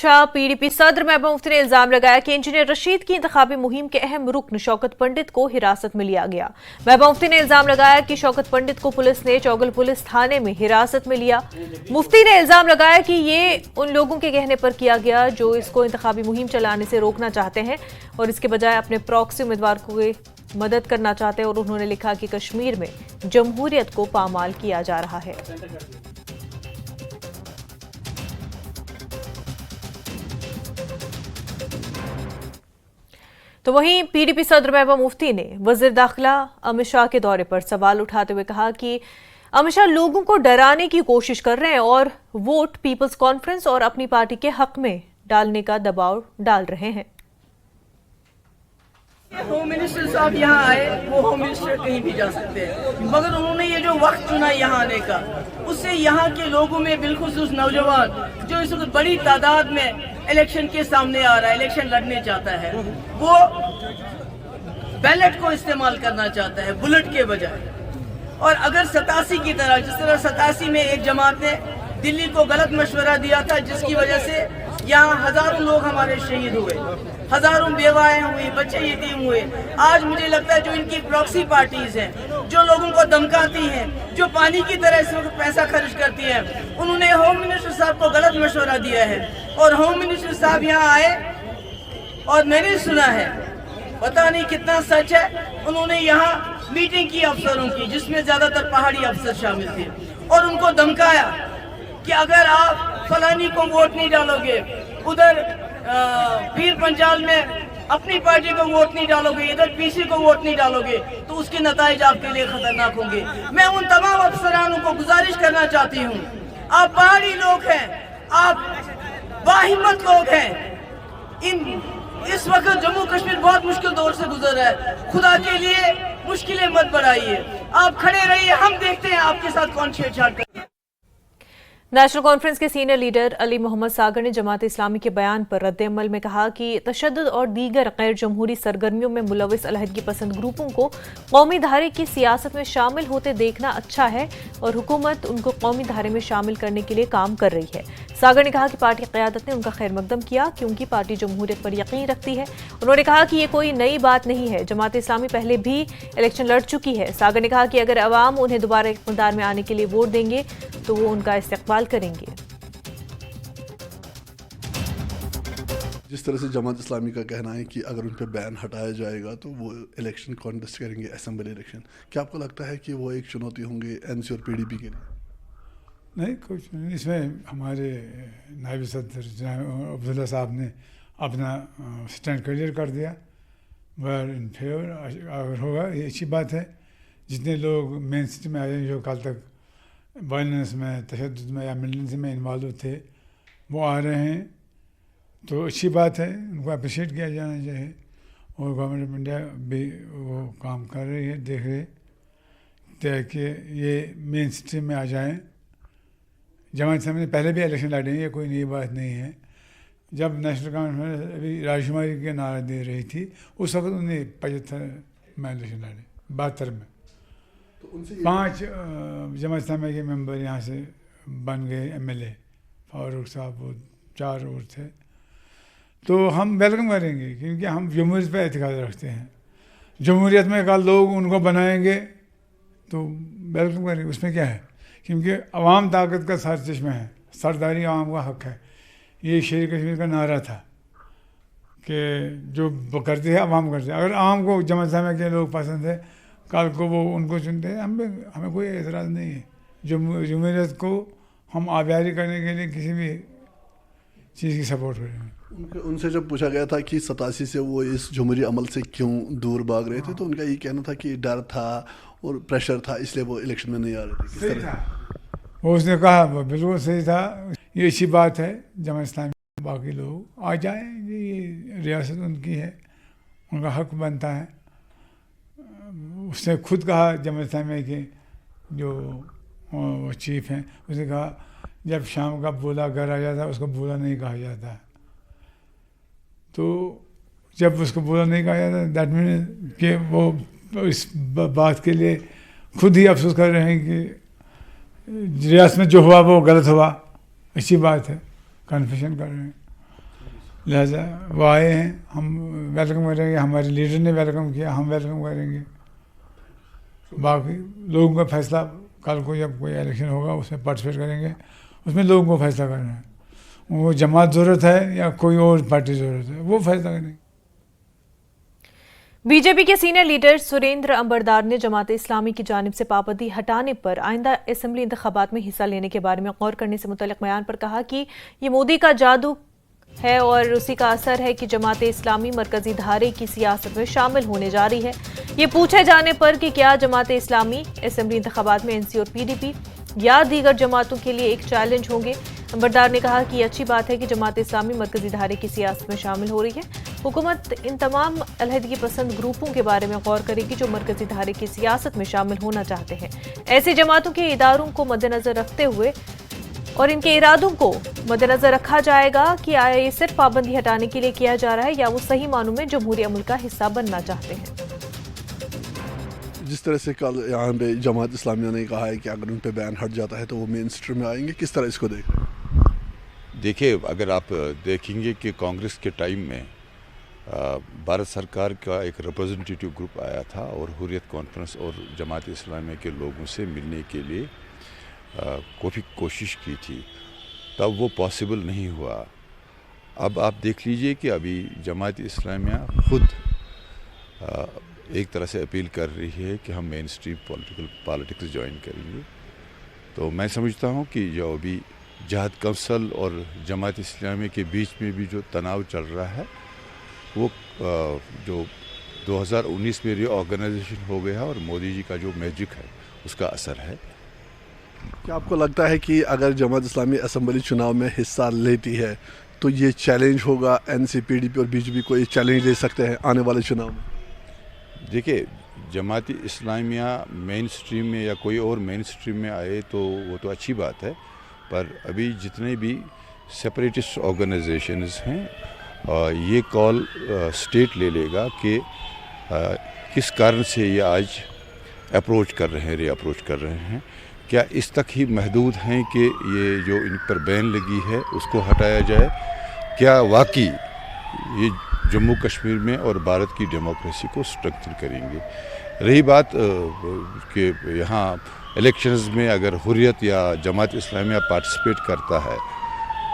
Shah PDP सदर महबूब मुफ्ती ने इल्जाम लगाया कि इंजीनियर रशीद की इंतखाबी मुहिम के अहम रुकन शौकत पंडित को हिरासत में लिया गया। महबूब मुफ्ती ने इल्जाम लगाया कि शौकत पंडित को पुलिस ने चौगल पुलिस थाने में हिरासत में लिया। मुफ्ती ने इल्जाम लगाया कि ये उन लोगों के कहने पर किया गया जो इसको इंतखाबी मुहिम चलाने से रोकना चाहते हैं और इसके बजाय अपने प्रॉक्सी उम्मीदवार को मदद करना चाहते हैं। और उन्होंने लिखा कि कश्मीर में जमहूरियत को पामाल किया जा रहा है। तो वहीं पीडीपी सदर महबूब मुफ्ती ने वजीर दाखिला अमित शाह के दौरे पर सवाल उठाते हुए कहा कि अमित शाह लोगों को डराने की कोशिश कर रहे हैं और वोट पीपल्स कॉन्फ्रेंस और अपनी पार्टी के हक में डालने का दबाव डाल रहे हैं। होम मिनिस्टर साहब यहाँ आए, वो होम मिनिस्टर कहीं भी जा सकते हैं, मगर उन्होंने ये जो वक्त चुना यहाँ आने का, उससे यहाँ के लोगों में बिलखुसूस नौजवान जो इस वक्त बड़ी तादाद में इलेक्शन के सामने आ रहा है, इलेक्शन लड़ने चाहता है, वो बैलेट को इस्तेमाल करना चाहता है बुलेट के बजाय। और अगर 87 की तरह, जिस तरह 87 में एक जमात ने दिल्ली को गलत मशवरा दिया था जिसकी वजह से यहाँ हजारों लोग हमारे शहीद हुए, हजारों बेवाएं हुई, बच्चे यतीम हुए। आज मुझे लगता है जो इनकी प्रॉक्सी पार्टीज हैं, जो लोगों को धमकाती हैं, जो पानी की तरह इस वक्त पैसा खर्च करती हैं, उन्होंने होम मिनिस्टर साहब को गलत मशवरा दिया है। और होम मिनिस्टर साहब यहाँ आए और मैंने सुना है, पता नहीं कितना सच है, उन्होंने यहाँ मीटिंग की अफसरों की जिसमें ज्यादातर पहाड़ी अफसर शामिल थे और उनको धमकाया कि अगर आप फलानी को वोट नहीं डालोगे, उधर पीर पंजाल में अपनी पार्टी को वोट नहीं डालोगे, इधर पीसी को वोट नहीं डालोगे, तो उसके नताइज आपके लिए खतरनाक होंगे। मैं उन तमाम अफसरानों को गुजारिश करना चाहती हूँ, आप पहाड़ी लोग हैं, आप बाहिम्मत लोग हैं। इस वक्त जम्मू कश्मीर बहुत मुश्किल दौर से गुजर रहा है, खुदा के लिए मुश्किलें मत बढ़ाइए, आप खड़े रहिए, हम देखते हैं आपके साथ कौन छेड़छाड़ करते हैं। नेशनल कॉन्फ्रेंस के सीनियर लीडर अली मोहम्मद सागर ने जमात इस्लामी के बयान पर रद्द-ए-अमल में कहा कि तशद्दुद और दीगर गैर जमहूरी सरगर्मियों में मुलविस अलहदगी पसंद ग्रुपों को कौमी धारे की सियासत में शामिल होते देखना अच्छा है और हुकूमत उनको कौमी धारे में शामिल करने के लिए काम कर रही है। सागर ने कहा कि पार्टी क़यादत ने उनका खैर मकदम किया क्योंकि पार्टी जमहूरियत पर यकीन रखती है। उन्होंने कहा कि ये कोई नई बात नहीं है, जमात इस्लामी पहले भी इलेक्शन लड़ चुकी है। सागर ने कहा कि अगर अवाम उन्हें दोबारा इक़्तिदार में आने के लिए वोट देंगे तो वो उनका इस्तेक़बाल करेंगे। जिस तरह से जमात इस्लामी का कहना है कि अगर उन पर बैन हटाया जाएगा तो वो इलेक्शन कॉन्टेस्ट करेंगे, असेंबली इलेक्शन, क्या आपको लगता है कि वो एक चुनौती होंगे एनसी और पीडीपी के लिए? नहीं, कुछ नहीं। इसमें हमारे नायब सदर अब्दुल्ला साहब ने अपना स्टैंड क्लियर कर दिया, वर इन फेवर अगर होगा ये अच्छी बात है। जितने लोग मेन स्ट्रीम में आए जो कल तक वायलेंस में, तशद्दुद में या मिलिटेंसी में इन्वॉल्व थे, वो आ रहे हैं तो अच्छी बात है, उनको अप्रिशिएट किया जाना चाहिए। और गवर्नमेंट ऑफ इंडिया भी वो काम कर रही है, देख रही है कि ये मेन स्ट्रीम में आ जाएं। जमात इस्लामी ने पहले भी इलेक्शन लड़े हैं, ये कोई नई बात नहीं है। जब नेशनल कॉन्फ्रेंस अभी राजकुमारी के नारा दे रही थी उस वक्त उन्हें 75 में इलेक्शन लड़े, 72 में। तो 5 जमात इस्लामी के मेंबर यहाँ से बन गए एमएलए, फारूक साहब वो 4 और थे। तो हम वेलकम करेंगे क्योंकि हम जमहूरियत पर एतकाद रखते हैं। जमहूरियत में कल लोग उनको बनाएंगे तो वेलकम करेंगे, उसमें क्या है, क्योंकि अवाम ताकत का सरचश्मा है, सरदारी अवाम का हक है। ये शेर कश्मीर का नारा था कि जो करते हैं अवाम करते हैं। अगर अवाम को जमात इस्लामी के लोग पसंद है, कल को वो उनको चुनते हैं, हमें कोई एतराज़ नहीं है। जमहूरियत को हम आबियारी करने के लिए किसी भी चीज़ की सपोर्ट करेंगे। उनसे जब पूछा गया था कि 87 से वो इस जमहूरी अमल से क्यों दूर भाग रहे थे, तो उनका ये कहना था कि डर था और प्रेशर था, इसलिए वो इलेक्शन में नहीं आ रहे थे। सही था, वो उसने कहा, वो बिल्कुल सही था। ये अच्छी बात है, जमात इस्लामी बाकी लोग आ जाएंगे, ये रियासत उनकी है, उनका हक बनता है। उसने खुद कहा, जमात इस्लामी के जो चीफ हैं, उसने कहा जब शाम का बोला घर आ जाता उसको बोला नहीं कहा जाता। तो जब उसको बोला नहीं कहा जाता दैट मीन कि वो इस बात के लिए खुद ही अफसोस कर रहे हैं कि रियासत में जो हुआ वो गलत हुआ। अच्छी बात है, कन्फेशन कर रहे हैं। लिहाजा वो आए हैं, हम वेलकम करेंगे, हमारे लीडर ने वेलकम किया, हम वेलकम करेंगे। बाकी लोगों का फैसला, कल को जब कोई इलेक्शन होगा उसमें पार्टिसिपेट करेंगे, उसमें लोगों को फैसला करना है, वो जमात ज़रूरत है या कोई और पार्टी ज़रूरत है, वो फैसला करेंगे। बीजेपी के सीनियर लीडर सुरेंद्र अंबरदार ने जमात इस्लामी की जानिब से पाबंदी हटाने पर आइंदा असेंबली इंतखाबात में हिस्सा लेने के बारे में गौर करने से मुतल्लिक बयान पर कहा कि ये मोदी का जादू है और उसी का असर है कि जमात इस्लामी मरकजी धारे की सियासत में शामिल होने जा रही है। ये पूछे जाने पर कि क्या जमात इस्लामी असेंबली इंतखाबात में एनसी और पीडीपी या दीगर जमातों के लिए एक चैलेंज होंगे, अंबरदार ने कहा कि ये अच्छी बात है कि जमात इस्लामी मरकजी धारे की सियासत में शामिल हो रही है। हुकूमत इन तमाम अलहदगी पसंद ग्रुपों के बारे में गौर करेगी जो मरकजी धारे की सियासत में शामिल होना चाहते हैं। ऐसी जमातों के इदारों को मद्देनजर रखते हुए और इनके इरादों को मद्देनजर रखा जाएगा कि आया ये सिर्फ पाबंदी हटाने के लिए किया जा रहा है या वो सही मानों में जमहूरी अमल का हिस्सा बनना चाहते हैं। जिस तरह से कल यहाँ पे जमात इस्लामिया ने कहा है कि अगर उन पे बैन हट जाता है तो वो मेन स्ट्रीम में आएंगे, किस तरह इसको देख रहे हैं? देखिए, अगर आप देखेंगे कि कांग्रेस के टाइम में भारत सरकार का एक रिप्रेजेंटेटिव ग्रुप आया था और हुर्रियत कॉन्फ्रेंस और जमात इस्लामिया के लोगों से मिलने के लिए काफ़ी कोशिश की थी, तब वो पॉसिबल नहीं हुआ। अब आप देख लीजिए कि अभी जमात इस्लामिया खुद एक तरह से अपील कर रही है कि हम मेन स्ट्रीम पॉलिटिक्स ज्वाइन करेंगे। तो मैं समझता हूँ कि जो अभी जहाद कौंसल और जमात इस्लामी के बीच में भी जो तनाव चल रहा है वो जो 2019 में रीऑर्गेनाइजेशन हो गया है और मोदी जी का जो मैजिक है उसका असर है। क्या आपको लगता है कि अगर जमात इस्लामी असेंबली चुनाव में हिस्सा लेती है तो ये चैलेंज होगा, एनसी, पीडीपी और बीजेपी को ये चैलेंज दे सकते हैं आने वाले चुनाव में? देखिए, जमाती इस्लामिया मेन स्ट्रीम में या कोई और मेन स्ट्रीम में आए तो वो तो अच्छी बात है, पर अभी जितने भी सेपरेटिस्ट ऑर्गेनाइजेशंस हैं ये कॉल स्टेट ले लेगा कि किस कारण से ये आज अप्रोच कर रहे हैं, रीअप्रोच कर रहे हैं। क्या इस तक ही महदूद हैं कि ये जो इन पर बैन लगी है उसको हटाया जाए? क्या वाकई ये जम्मू कश्मीर में और भारत की डेमोक्रेसी को स्ट्रेंथन करेंगे? रही बात कि यहाँ इलेक्शंस में अगर हुर्रियत या जमात इस्लामिया पार्टिसिपेट करता है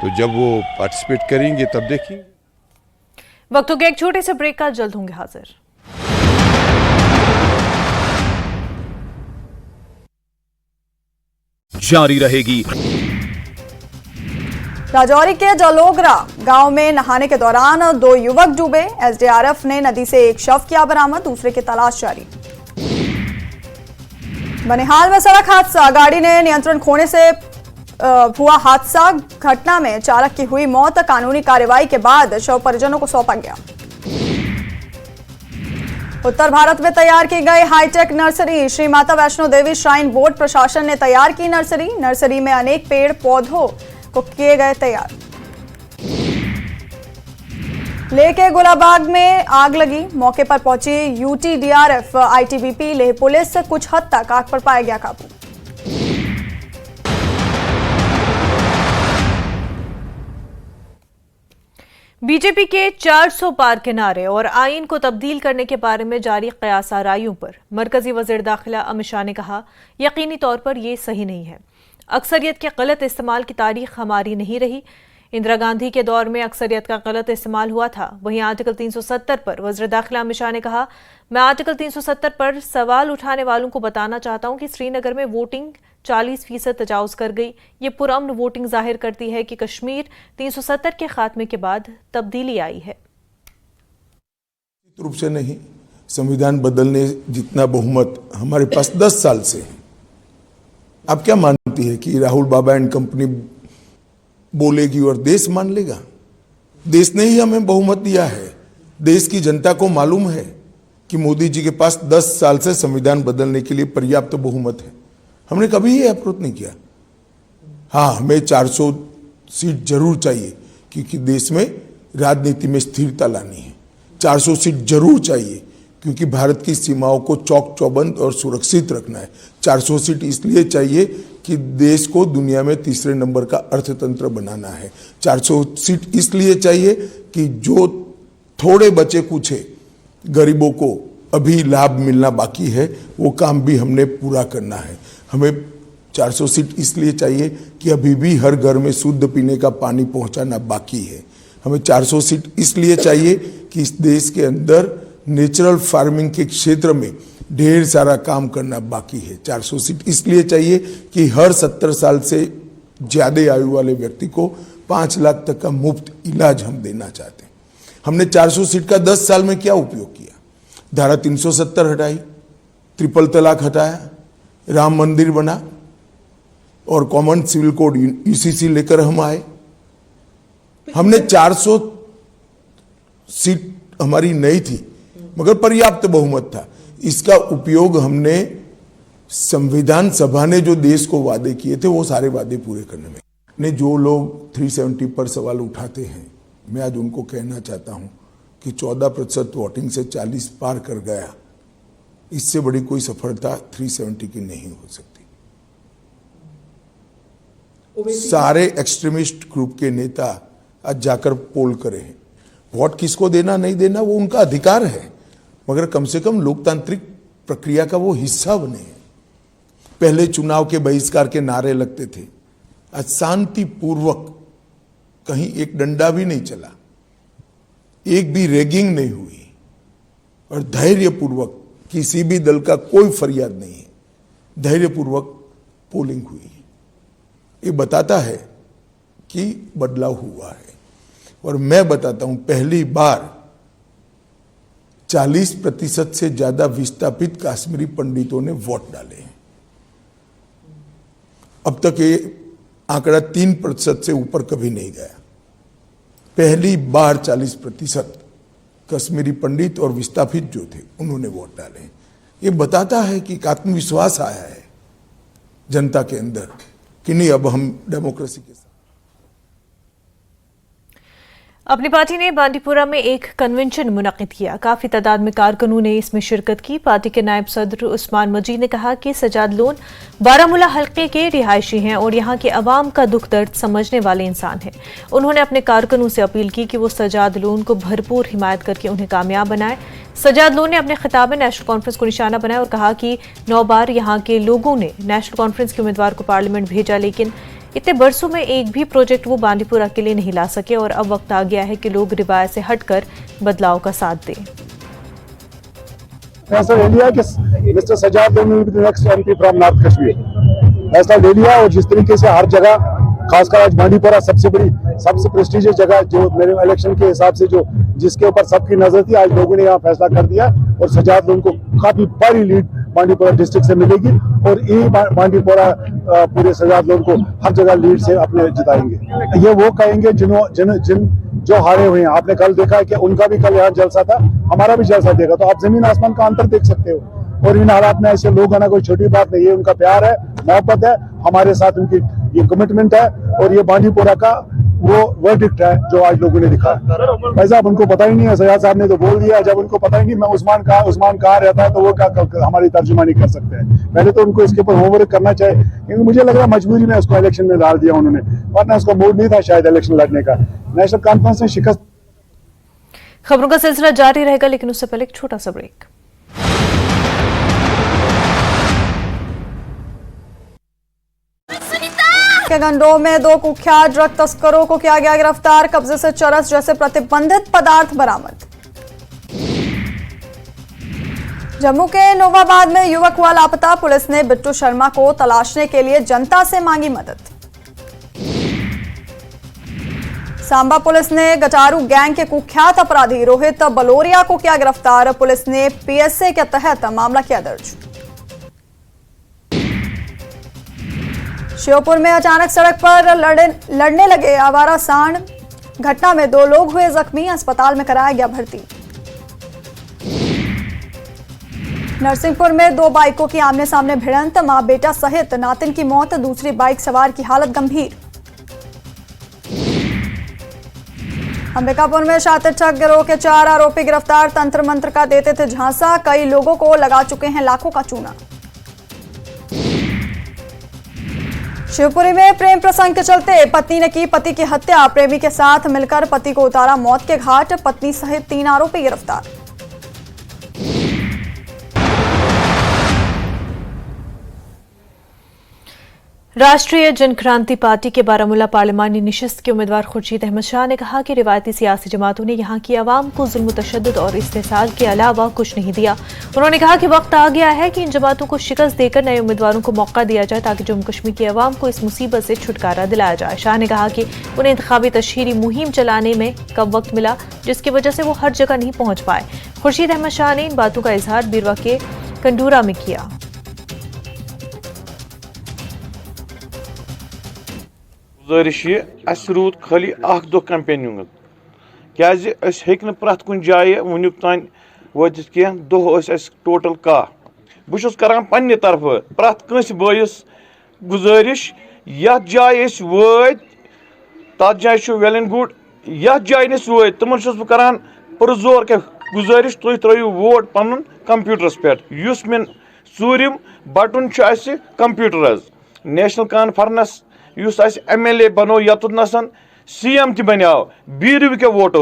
तो जब वो पार्टिसिपेट करेंगे तब देखेंगे। वक्त हो गया एक छोटे से ब्रेक का, जल्द होंगे हाजिर। जारी रहेगी। राजौरी के जलोगरा गांव में नहाने के दौरान 2 युवक डूबे। एसडीआरएफ ने नदी से एक शव किया बरामद, दूसरे की तलाश जारी। बनिहाल में सड़क हादसा, गाड़ी ने नियंत्रण खोने से हुआ हादसा। घटना में चालक की हुई मौत। कानूनी कार्रवाई के बाद शव परिजनों को सौंपा गया। उत्तर भारत में तैयार की गई hi tech nursery. Shri Mata Vaishno Devi shrine board प्रशासन ने तैयार की नर्सरी। नर्सरी में अनेक पेड़ पौधों को किए गए तैयार। लेह गुलाबाग में आग लगी, मौके पर पहुंची यूटीडीआरएफ, आईटीबीपी, लेह पुलिस। कुछ हद तक आग पर पाया गया काबू। बीजेपी के 400 पार के नारे और आईन को तब्दील करने के बारे में जारी कयास आराइयों पर मरकजी वज़ीर दाखिला अमित शाह ने कहा, यकीनी तौर पर यह सही नहीं है। अक्सरियत के गलत इस्तेमाल की तारीख हमारी नहीं रही। इंदिरा गांधी के दौर में अक्सरियत का गलत इस्तेमाल हुआ था। वहीं आर्टिकल 370 पर वज़ीर दाखिला अमित शाह ने कहा, मैं आर्टिकल 370 पर सवाल उठाने वालों को बताना चाहता हूं कि श्रीनगर में वोटिंग 40% तजावुज कर गई। ये पुरअमन वोटिंग जाहिर करती है कि कश्मीर 370 के खात्मे के बाद तब्दीली आई है। रूप से नहीं, संविधान बदलने जितना बहुमत हमारे पास 10 साल से है। आप क्या मानती है कि राहुल बाबा एंड कंपनी बोलेगी और देश मान लेगा? देश ने ही हमें बहुमत दिया है। देश की जनता को मालूम है कि मोदी जी के पास 10 साल से संविधान बदलने के लिए पर्याप्त बहुमत है। हमने कभी ये अप्रोच नहीं किया। हाँ, हमें 400 सीट जरूर चाहिए क्योंकि देश में राजनीति में स्थिरता लानी है। 400 सीट जरूर चाहिए क्योंकि भारत की सीमाओं को चौक चौबंद और सुरक्षित रखना है। 400 सीट इसलिए चाहिए कि देश को दुनिया में तीसरे नंबर का अर्थतंत्र बनाना है। 400 सीट इसलिए चाहिए कि जो थोड़े बचे कुछ है गरीबों को अभी लाभ मिलना बाकी है, वो काम भी हमने पूरा करना है। हमें 400 सीट इसलिए चाहिए कि अभी भी हर घर में शुद्ध पीने का पानी पहुंचाना बाकी है। हमें 400 सीट इसलिए चाहिए कि इस देश के अंदर नेचुरल फार्मिंग के क्षेत्र में ढेर सारा काम करना बाकी है। 400 सीट इसलिए चाहिए कि हर 70 साल से ज़्यादा आयु वाले व्यक्ति को 5 लाख तक का मुफ्त इलाज हम देना चाहते हैं। हमने 400 सीट का 10 साल में क्या उपयोग किया? धारा 370 हटाई, ट्रिपल तलाक हटाया, राम मंदिर बना और कॉमन सिविल कोड यूसीसी लेकर हम आए। हमने 400 सीट हमारी नहीं थी मगर पर्याप्त बहुमत था। इसका उपयोग हमने संविधान सभा ने जो देश को वादे किए थे वो सारे वादे पूरे करने में। ने जो लोग 370 पर सवाल उठाते हैं, मैं आज उनको कहना चाहता हूं कि 14% वोटिंग से 40 पार कर गया, इससे बड़ी कोई सफलता 370 की नहीं हो सकती। सारे एक्सट्रीमिस्ट ग्रुप के नेता आज जाकर पोल करें। वोट किसको देना नहीं देना वो उनका अधिकार है, मगर कम से कम लोकतांत्रिक प्रक्रिया का वो हिस्सा बने। पहले चुनाव के बहिष्कार के नारे लगते थे, आज शांतिपूर्वक कहीं एक डंडा भी नहीं चला, एक भी रैगिंग नहीं हुई और धैर्यपूर्वक किसी भी दल का कोई फरियाद नहीं है, धैर्यपूर्वक पोलिंग हुई। ये बताता है कि बदलाव हुआ है। और मैं बताता हूं, पहली बार 40% से ज्यादा विस्थापित कश्मीरी पंडितों ने वोट डाले हैं। अब तक ये आंकड़ा 3% से ऊपर कभी नहीं गया। पहली बार 40% कश्मीरी पंडित और विस्थापित जो थे उन्होंने वोट डाले। ये बताता है कि एक आत्मविश्वास आया है जनता के अंदर कि नहीं, अब हम डेमोक्रेसी के साथ। अपनी पार्टी ने बांडीपुरा में एक कन्वेंशन मुनक्किद किया। काफी तादाद में कारकुनों ने इसमें शिरकत की। पार्टी के नायब सदर उस्मान मजीद ने कहा कि सजाद लोन बारामूला हल्के के रिहायशी हैं और यहाँ के अवाम का दुख दर्द समझने वाले इंसान हैं। उन्होंने अपने कारकुनों से अपील की कि वो सजाद लोन को भरपूर हिमायत करके उन्हें कामयाब बनाए। सजाद लोन ने अपने खिताब में नेशनल कॉन्फ्रेंस को निशाना बनाया और कहा कि 9 बार यहाँ के लोगों ने नेशनल कॉन्फ्रेंस के उम्मीदवार को पार्लियामेंट भेजा, लेकिन इतने बरसों में एक भी प्रोजेक्ट वो बांडीपुरा के लिए नहीं ला सके और अब वक्त आ गया है कि लोग रिवायत से हटकर बदलाव का साथ दें। फैसला ले लिया कि mister Sajad Lone will be the next MP from north Kashmir. फैसला ले लिया और जिस तरीके से हर जगह, खासकर आज बांडीपुरा सबसे प्रेस्टिजियस जगह जो मेरे इलेक्शन के हिसाब से जो जिसके ऊपर सबकी नजर थी, आज लोगों ने यहाँ फैसला कर दिया और सजाद लोन को काफी बड़ी लीड बांडीपुरा डिस्ट्रिक्ट से मिलेगी और ये बांडीपुरा पूरे सजाद लोन को हर जगह लीड से अपने जिताएंगे। ये वो कहेंगे जो हारे हुए हैं। आपने कल देखा कि उनका भी कल यहाँ जलसा था, हमारा भी जलसा देखा, तो आप जमीन आसमान का अंतर देख सकते हो। और इन हालात में ऐसे लोग आना कोई छोटी बात नहीं है। उनका प्यार है, मोहब्बत है, हमारे साथ उनकी ये कमिटमेंट है और ये बांडीपुरा का वो वर्डिक्ट है जो आज लोगों ने दिखा है। भाई साहब, उनको पता ही नहीं है, सजाद साहब ने तो बोल दिया। जब उनको पता ही नहीं मैं उस्मान कहाँ रहता है तो वो क्या हमारी तर्जुमानी कर सकते हैं। पहले तो उनको इसके ऊपर होमवर्क करना चाहिए, क्योंकि मुझे लग रहा है मजबूरी में उसको इलेक्शन में डाल दिया उन्होंने, वरना उसका मूड नहीं था शायद इलेक्शन लड़ने का। नेशनल कॉन्फ्रेंस में शिकस्त। खबरों का सिलसिला जारी रहेगा, लेकिन उससे पहले एक छोटा सा ब्रेक। के गंडोह में 2 कुख्यात ड्रग तस्करों को किया गया गिरफ्तार। कब्जे से चरस जैसे प्रतिबंधित पदार्थ बरामद। जम्मू के नोवाबाद में युवक हुआ लापता। पुलिस ने बिट्टू शर्मा को तलाशने के लिए जनता से मांगी मदद। सांबा पुलिस ने गटारू गैंग के कुख्यात अपराधी रोहित बलोरिया को किया गिरफ्तार। पुलिस ने पीएसए के तहत मामला किया दर्ज। श्योपुर में अचानक सड़क पर लड़ने लगे आवारा सांड। घटना में 2 लोग हुए जख्मी, अस्पताल में कराया गया भर्ती। नरसिंहपुर में 2 बाइकों की आमने सामने भिड़ंत। मां बेटा सहित नातिन की मौत, दूसरी बाइक सवार की हालत गंभीर। अंबिकापुर में शातिर ठग गिरोह के 4 आरोपी गिरफ्तार। तंत्र मंत्र का देते थे झांसा, कई लोगों को लगा चुके हैं लाखों का चूना। शिवपुरी में प्रेम प्रसंग के चलते पत्नी ने की पति की हत्या। प्रेमी के साथ मिलकर पति को उतारा मौत के घाट। पत्नी सहित 3 आरोपी गिरफ्तार। राष्ट्रीय जनक्रांति पार्टी के बारामूला पार्लिमानी निशस्त के उम्मीदवार खुर्शीद अहमद शाह ने कहा कि रिवायती सियासी जमातों ने यहां की आवाम को जुल्म तशद्दुद और इस्तेसाल के अलावा कुछ नहीं दिया। उन्होंने कहा कि वक्त आ गया है कि इन जमातों को शिकस्त देकर नए उम्मीदवारों को मौका दिया जाए ताकि जम्मू कश्मीर की आवाम को इस मुसीबत से छुटकारा दिलाया जाए। शाह ने कहा कि उन्हें इंतखाबी तशहीरी मुहिम चलाने में कम वक्त मिला, जिसकी वजह से वो हर जगह नहीं पहुंच पाए। खुर्शीद अहमद शाह ने इन बातों का इजहार बीरवा के कंडूरा में किया। गुजारिश रूद खाली दो कैंपेनिंग क्या प्रत कुन जाए वनुक तान वातित कह दो टोटल कह बहुत करान पन्ने तरफ प्रत कंस बयस गुजारिश यथ जाए वत तथ जाए वेल एंड गुड यथ जाए वत तमन करान पुरजोर के गुजारिश तुम त्रो वोट पन कंप्यूटरस पे मे सूरिम button computer National Conference MLA बनो यतुत नसन CM ति बन्याव बीरव के वोटो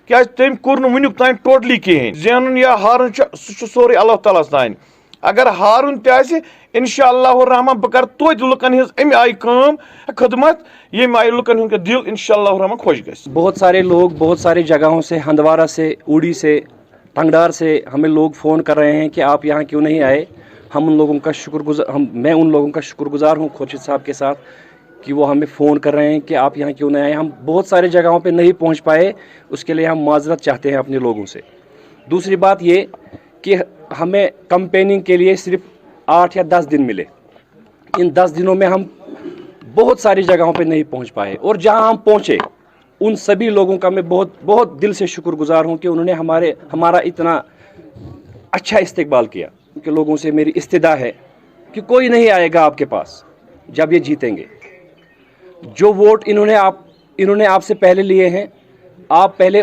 क्या तम कोर वनुक तान टोटली कहें जेनुन या हारुन सोरे अल्लाह ताला तान अगर हारुन तह इंशाअल्लाह रहमान बह कर तोत लुकन हज अमि आई कम खदमत ये आई लुकन हूं दिल इंशाअल्लाह रहमान खुश गस। बहुत सारे लोग बहुत सारी जगहों से, हंदवारा से, उड़ी से, टंगडार से हमें लोग फ़ोन कर रहे हैं कि आप यहाँ क्यों नहीं आए। हम उन लोगों का मैं उन लोगों का शुक्रगुजार हूँ खुर्शीद साहब के साथ कि वो हमें फ़ोन कर रहे हैं कि आप यहाँ क्यों नहीं आए। हम बहुत सारे जगहों पे नहीं पहुँच पाए, उसके लिए हम माजरत चाहते हैं अपने लोगों से। दूसरी बात ये कि हमें कैंपेनिंग के लिए सिर्फ 8 या 10 दिन मिले। इन 10 दिनों में हम बहुत सारी जगहों पे नहीं पहुँच पाए और जहाँ हम पहुँचे उन सभी लोगों का मैं बहुत बहुत दिल से शुक्रगुजार हूँ कि उन्होंने हमारा इतना अच्छा इस्तकबाल किया। कि लोगों से मेरी इस्तिदा है कि कोई नहीं आएगा आपके पास जब ये जीतेंगे। जो वोट इन्होंने आपसे पहले लिए हैं, आप पहले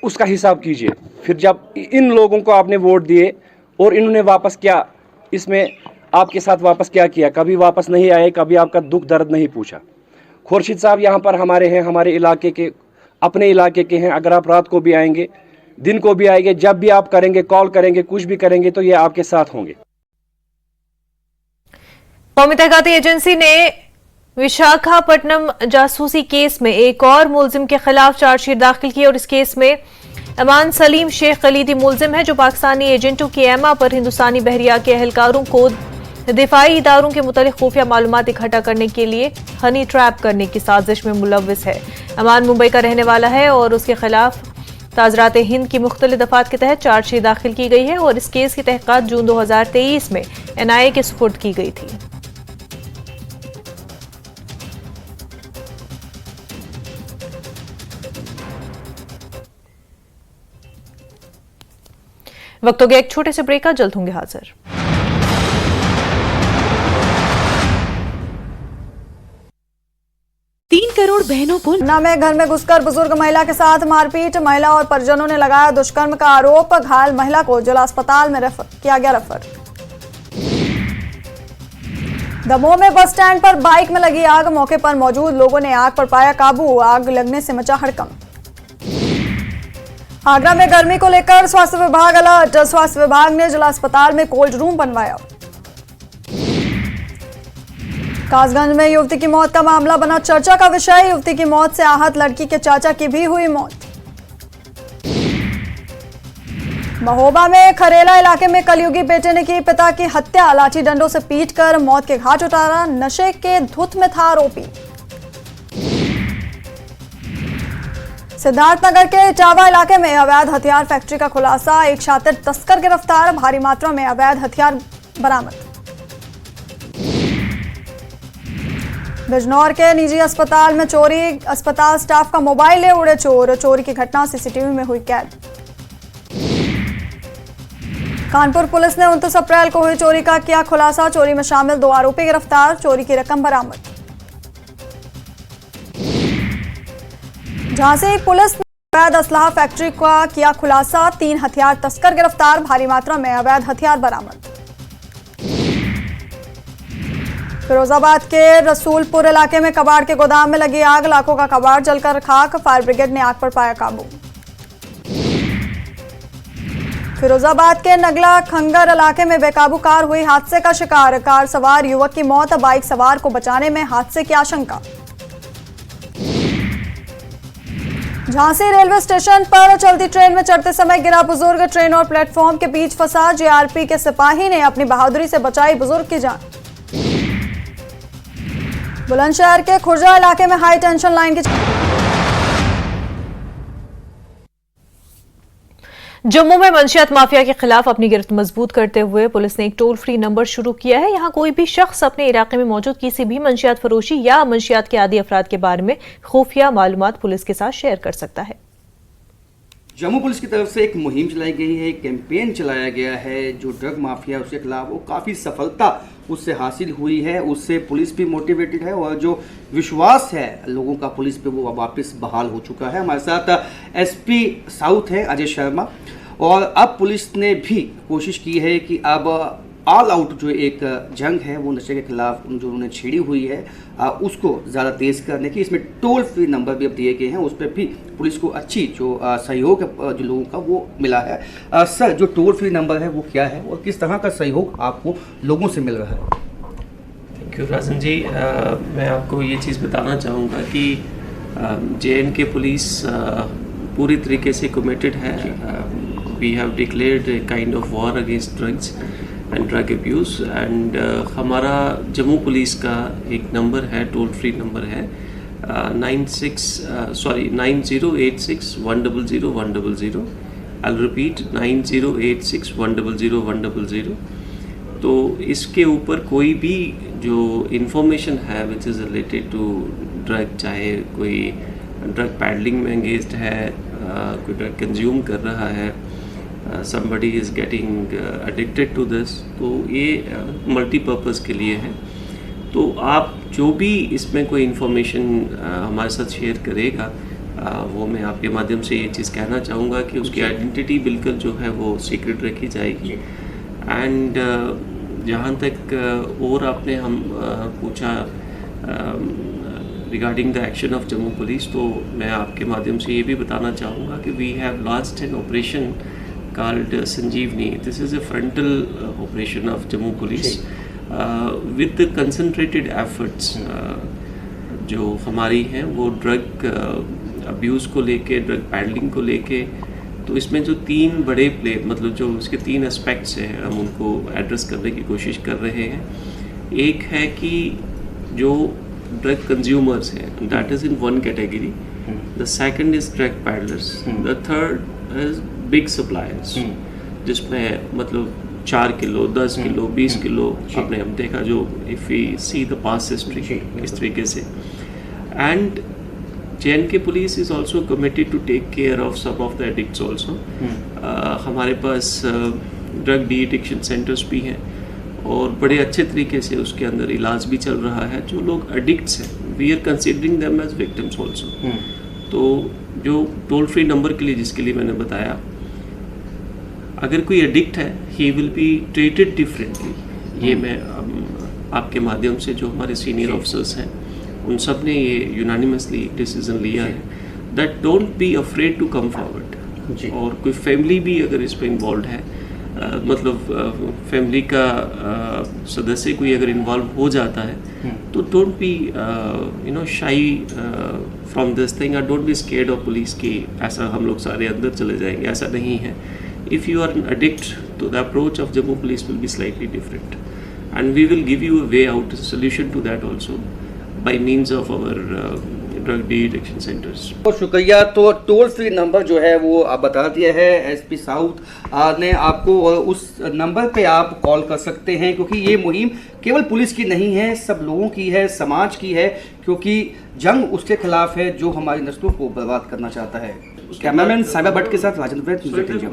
उसका हिसाब कीजिए। फिर जब इन लोगों को आपने वोट दिए और इन्होंने वापस क्या इसमें आपके साथ वापस क्या किया, कभी वापस नहीं आए, कभी आपका दुख दर्द नहीं पूछा। खुर्शीद साहब यहाँ पर हमारे हैं, हमारे इलाके के, अपने इलाके के हैं। अगर आप रात को भी आएंगे, दिन को भी आएंगे, जब भी आप करेंगे, कॉल करेंगे, कुछ भी करेंगे तो ये आपके साथ होंगे। कौमी तहकीकाती एजेंसी ने विशाखापट्टनम जासूसी केस में एक और मुलजिम के खिलाफ चार्जशीट दाखिल की और इस केस में अमान सलीम शेख खलीदी मुलजिम है, जो पाकिस्तानी एजेंटों की एमा पर हिंदुस्तानी बहरिया के एहलकारों को दिफाई इदारों के मुतालिक खुफिया मालूमात इकट्ठा करने के लिए हनी ट्रैप करने की साजिश में मुलव्विस है। अमान मुंबई का रहने वाला है और उसके खिलाफ ताजरात हिंद की मुख्तलिफ दफात के तहत चार्जशीट दाखिल की गई है और इस केस की तहकीकात जून 2023 में NIA के सुपुर्द की गई थी। वक्त हो गया एक छोटे से ब्रेक का, जल्द होंगे हाजिर। तीन करोड़ बहनों को पन्ना में घर में घुसकर बुजुर्ग महिला के साथ मारपीट, महिला और परिजनों ने लगाया दुष्कर्म का आरोप। घायल महिला को जिला अस्पताल में किया गया रेफर। दमोह में बस स्टैंड पर बाइक में लगी आग, मौके पर मौजूद लोगों ने आग पर पाया काबू, आग लगने से मचा हड़कंप। आगरा में गर्मी को लेकर स्वास्थ्य विभाग अलर्ट, स्वास्थ्य विभाग ने जिला अस्पताल में कोल्ड रूम बनवाया। कासगंज में युवती की मौत का मामला बना चर्चा का विषय, युवती की मौत से आहत लड़की के चाचा की भी हुई मौत। महोबा में खरेला इलाके में कलयुगी बेटे ने की पिता की हत्या, लाठी डंडों से पीटकर मौत के घाट उतारा, नशे के धुत में था आरोपी। सिद्धार्थनगर के इटावा इलाके में अवैध हथियार फैक्ट्री का खुलासा, एक शातिर तस्कर गिरफ्तार, भारी मात्रा में अवैध हथियार बरामद। बिजनौर के निजी अस्पताल में चोरी, अस्पताल स्टाफ का मोबाइल ले उड़े चोर, चोरी की घटना CCTV में हुई कैद। कानपुर पुलिस ने 29 अप्रैल को हुई चोरी का किया खुलासा, चोरी में शामिल 2 आरोपी गिरफ्तार, चोरी की रकम बरामद। झांसी पुलिस अवैध असलाह फैक्ट्री का किया खुलासा, 3 हथियार तस्कर गिरफ्तार, भारी मात्रा में अवैध हथियार बरामद। फिरोजाबाद के रसूलपुर इलाके में कबाड़ के गोदाम में लगी आग, लाखों का कबाड़ जलकर खाक, फायर ब्रिगेड ने आग पर पाया काबू। फिरोजाबाद के नगला खंगर इलाके में बेकाबू कार हुई हादसे का शिकार, कार सवार युवक की मौत, बाइक सवार को बचाने में हादसे की आशंका। झांसी रेलवे स्टेशन पर चलती ट्रेन में चढ़ते समय गिरा बुजुर्ग, ट्रेन और प्लेटफॉर्म के बीच फंसा, जीआरपी के सिपाही ने अपनी बहादुरी से बचाई बुजुर्ग की जान। बुलंदशहर के खुर्जा इलाके में हाई टेंशन लाइन की जम्मू में मंशियात माफिया के खिलाफ अपनी गिरफ्त मजबूत करते हुए पुलिस ने एक टोल फ्री नंबर शुरू किया है। यहां कोई भी शख्स अपने इलाके में मौजूद किसी भी मंशियात फरोशी या मंशियात के आदी अफराद के बारे में खुफिया मालूमात पुलिस के साथ शेयर कर सकता है। जम्मू पुलिस की तरफ से एक मुहिम चलाई गई है, एक कैंपेन चलाया गया है जो ड्रग माफिया उसके खिलाफ, वो काफ़ी सफलता उससे हासिल हुई है, उससे पुलिस भी मोटिवेटेड है और जो विश्वास है लोगों का पुलिस पे वो वापस बहाल हो चुका है। हमारे साथ एसपी साउथ है अजय शर्मा, और अब पुलिस ने भी कोशिश की है कि अब ऑल आउट जो एक जंग है वो नशे के खिलाफ जो उन्होंने छेड़ी हुई है उसको ज़्यादा तेज़ करने की, इसमें टोल फ्री नंबर भी अब दिए गए हैं, उस पर भी पुलिस को अच्छी जो सहयोग जो लोगों का वो मिला है। सर, जो टोल फ्री नंबर है वो क्या है और किस तरह का सहयोग आपको लोगों से मिल रहा है? Thank you Rajan ji. मैं आपको ये चीज़ बताना चाहूँगा कि JNK पुलिस पूरी तरीके से कमिटेड है। We have declared a kind of war against drugs and drug abuse, and हमारा जम्मू पुलिस का एक नंबर है, टोल फ्री नंबर है 9086-100-100। I repeat 9086-100-100। तो इसके ऊपर कोई भी जो इंफॉर्मेशन है which is related to drug, चाहे कोई ड्रग पैडलिंग में एंगेज्ड है, कोई ड्रग कंज्यूम कर रहा है, somebody is getting addicted to this, तो ये मल्टीपर्पज़ के लिए है। तो आप जो भी इसमें कोई इन्फॉर्मेशन हमारे साथ शेयर करेगा वो मैं आपके माध्यम से ये चीज़ कहना चाहूँगा कि उसकी आइडेंटिटी बिल्कुल जो है वो सीक्रेट रखी जाएगी। एंड जहाँ तक और आपने हम पूछा regarding the action of Jammu police, तो मैं आपके माध्यम से ये भी बताना चाहूँगा कि we have launched an operation called Sanjeevani. This is a frontal operation of Jammu Police with the concentrated efforts जो hamaरी हैं वो drug abuse को लेके, drug peddling को लेके। तो इसमें जो 3 बड़े मतलब जो उसके 3 aspects हैं हम उनको एड्रेस करने की कोशिश कर रहे हैं। एक है कि जो drug consumers हैं, that is in one category. The second is drug peddlers. The third is big suppliers, जिसमें मतलब 4 किलो 10 किलो 20 किलो आपने हम देखा, जो if we see the past history इस तरीके से। And JNK police is also committed to take care of some of the addicts also. हमारे पास ड्रग डी एडिक्शन सेंटर्स भी हैं और बड़े अच्छे तरीके से उसके अंदर इलाज भी चल रहा है। जो लोग एडिक्ट्स हैं, we are considering them as victims also. तो जो टोल फ्री नंबर के लिए जिसके लिए मैंने बताया, अगर कोई एडिक्ट है he will be treated differently. ये मैं आपके माध्यम से जो हमारे सीनियर ऑफिसर्स हैं उन सब ने ये यूनानिमसली डिसीजन लिया है that don't be afraid to come forward. और कोई फैमिली भी अगर इस पर इन्वॉल्व है, मतलब फैमिली का सदस्य कोई अगर इन्वॉल्व हो जाता है तो don't be shy from this thing, और don't be scared of police की ऐसा हम लोग सारे अंदर चले जाएंगे, ऐसा नहीं है। If you are an addict, तो the approach of Jammu Police will be slightly different, and we will give you a way out, a solution to that also, by means of our drug de-addiction centers. बहुत शुक्रिया। तो toll free number जो है वो आप बता दिया है एसपी साउथ ने आपको, और उस नंबर पे आप कॉल कर सकते हैं, क्योंकि ये मुहिम केवल पुलिस की नहीं है, सब लोगों की है, समाज की है, क्योंकि जंग उसके खिलाफ है जो हमारी नस्लों को बर्बाद करना चाहता है। कैमरामैन साइबर भट्ट के साथ राजेंद्र।